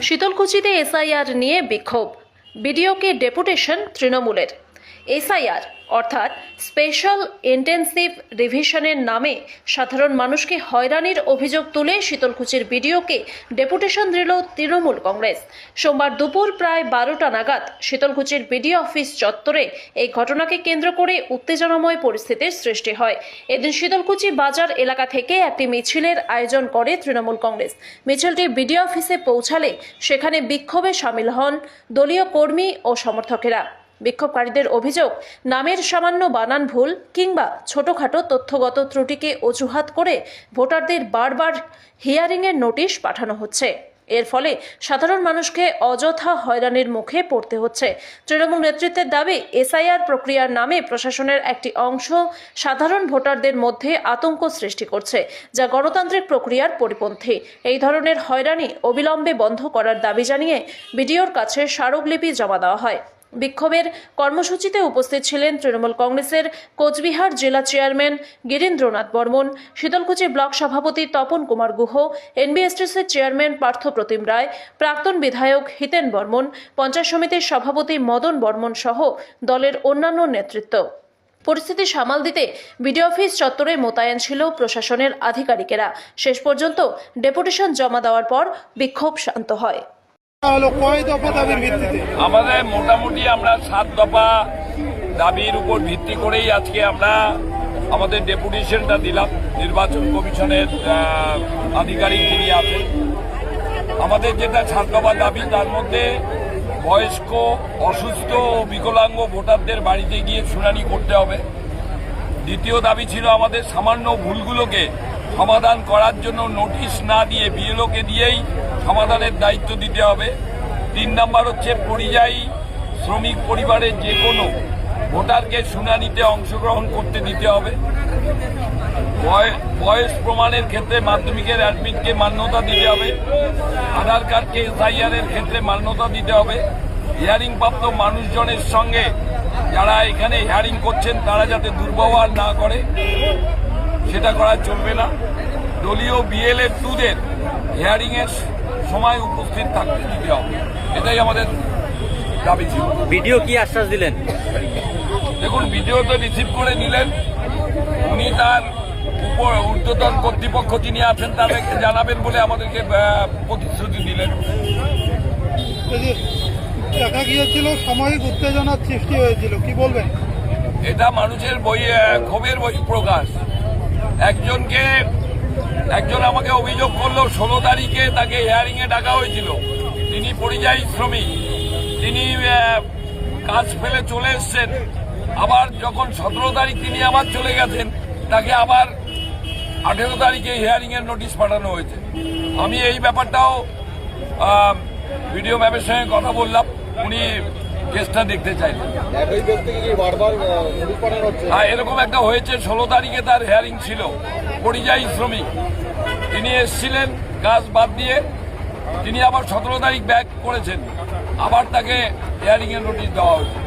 শীতলকুচিতে SIR নিয়ে বিক্ষোভ, বিডিওকে deputation তৃণমূলের। এসআইআর অর্থাৎ স্পেশাল ইন্টেন্সিভ রিভিশনের নামে সাধারণ মানুষকে হয়রানির অভিযোগ তুলে শীতলকুচির বিডিওকে ডেপুটেশন দিল তৃণমূল কংগ্রেস। সোমবার দুপুর প্রায় 12টা নাগাদ শীতলকুচির বিডিও অফিস চত্বরে এই ঘটনাকে কেন্দ্র করে উত্তেজনাময় পরিস্থিতির সৃষ্টি হয়। এদিন শীতলকুচি বাজার এলাকা থেকে একটি মিছিলের আয়োজন করে তৃণমূল কংগ্রেস। মিছিলটি বিডিও অফিসে পৌঁছালে সেখানে বিক্ষোভে সামিল হন দলীয় কর্মী ও সমর্থকেরা। বিক্ষোভকারীদের অভিযোগ, নামের সামান্য বানান ভুল কিংবা ছোটখাটো তথ্যগত ত্রুটিকে অজুহাত করে ভোটারদের বারবার হিয়ারিংয়ের নোটিশ পাঠানো হচ্ছে। এর ফলে সাধারণ মানুষকে অযথা হয়রানির মুখে পড়তে হচ্ছে। তৃণমূল নেতৃত্বের দাবি, এসআইআর প্রক্রিয়ার নামে প্রশাসনের একটি অংশ সাধারণ ভোটারদের মধ্যে আতঙ্ক সৃষ্টি করছে, যা গণতান্ত্রিক প্রক্রিয়ার পরিপন্থী। এই ধরনের হয়রানি অবিলম্বে বন্ধ করার দাবি জানিয়ে বিডিওর কাছে স্মারকলিপি জমা দেওয়া হয়। বিক্ষোভের কর্মসূচিতে উপস্থিত ছিলেন তৃণমূল কংগ্রেসের কোচবিহার জেলা চেয়ারম্যান গিরীন্দ্রনাথ বর্মন, শীতলকুচি ব্লক সভাপতি তপন কুমার গুহ, এনবিএসটিসির চেয়ারম্যান পার্থপ্রতিম রায়, প্রাক্তন বিধায়ক হিতেন বর্মন, পঞ্চায়েত সমিতির সভাপতি মদন বর্মন সহ দলের অন্যান্য নেতৃত্ব। পরিস্থিতি সামাল দিতে বিডিও অফিস চত্বরে মোতায়েন ছিল প্রশাসনের আধিকারিকেরা। শেষ পর্যন্ত ডেপুটেশন জমা দেওয়ার পর বিক্ষোভ শান্ত হয়। আমাদের মোটামুটি আমরা 7 দফা দাবির উপর ভিত্তি করেই আজকে আমরা আমাদের ডেপুটেশনটা দিলাম নির্বাচন কমিশনের আধিকারিক যিনি আছেন। আমাদের যেটা 7 দফা দাবি, তার মধ্যে বয়স্ক, অসুস্থ ও বিকলাঙ্গ ভোটারদের বাড়িতে গিয়ে শুনানি করতে হবে। দ্বিতীয় দাবি ছিল আমাদের সামান্য ভুলগুলোকে সমাধান করার জন্য নোটিশ না দিয়ে বিএলওকে দিয়েই সমাধানের দায়িত্ব দিতে হবে। 3 নম্বর হচ্ছে পরিযায়ী শ্রমিক পরিবারের যে কোনো ভোটারকে শুনানিতে অংশগ্রহণ করতে দিতে হবে। বয়স প্রমাণের ক্ষেত্রে মাধ্যমিকের অ্যাডমিটকে মান্যতা দিতে হবে। আধার কার্ডকে এসআইআর এর ক্ষেত্রে মান্যতা দিতে হবে। হিয়ারিং প্রাপ্ত মানুষজনের সঙ্গে যারা এখানে হিয়ারিং করছেন তারা যাতে দুর্ব্যবহার না করে সেটা করা চলবে না। দলীয় বিএলএ-2দের হিয়ারিং এর সময় উপস্থিত থাকতে দিতে হবে, এটাই আমাদের দাবি ছিল। ভিডিও কি আশ্বাস দিলেন? দেখুন, ভিডিও তো রিসিভ করে নিলেন, উনি তার উপর ঊর্ধ্বতন কর্তৃপক্ষ যিনি আছেন তাদেরকে জানাবেন বলে আমাদেরকে প্রতিশ্রুতি দিলেন। দেখা গিয়েছিল সাময়িক উত্তেজনার সৃষ্টি হয়েছিল, কি বলবেন? এটা মানুষের ক্ষোভের প্রকাশ। একজন আমাকে অভিযোগ করলো 16 তারিখে তাকে হিয়ারিং এ ডাকা হয়েছিল। তিনি পরিযায়ী শ্রমিক, তিনি কাজ ফেলে চলে এসছেন। আবার যখন 17 তারিখ তিনি আবার চলে গেছেন, তাকে আবার 18 তারিখে হিয়ারিং এর নোটিশ পাঠানো হয়েছে। আমি এই ব্যাপারটাও ভিডিও ম্যামের সঙ্গে কথা বললাম, উনি কেসটা দেখতে চাইলেন। হ্যাঁ, এরকম একটা হয়েছে। 16 তারিখে তার হিয়ারিং ছিল, পরিযায়ী শ্রমিক, তিনি এসেছিলেন কাজ বাদ দিয়ে, তিনি আবার 17 তারিখ ব্যাক করেছেন, আবার তাকে হিয়ারিং এর নোটিশ দেওয়া হয়েছে।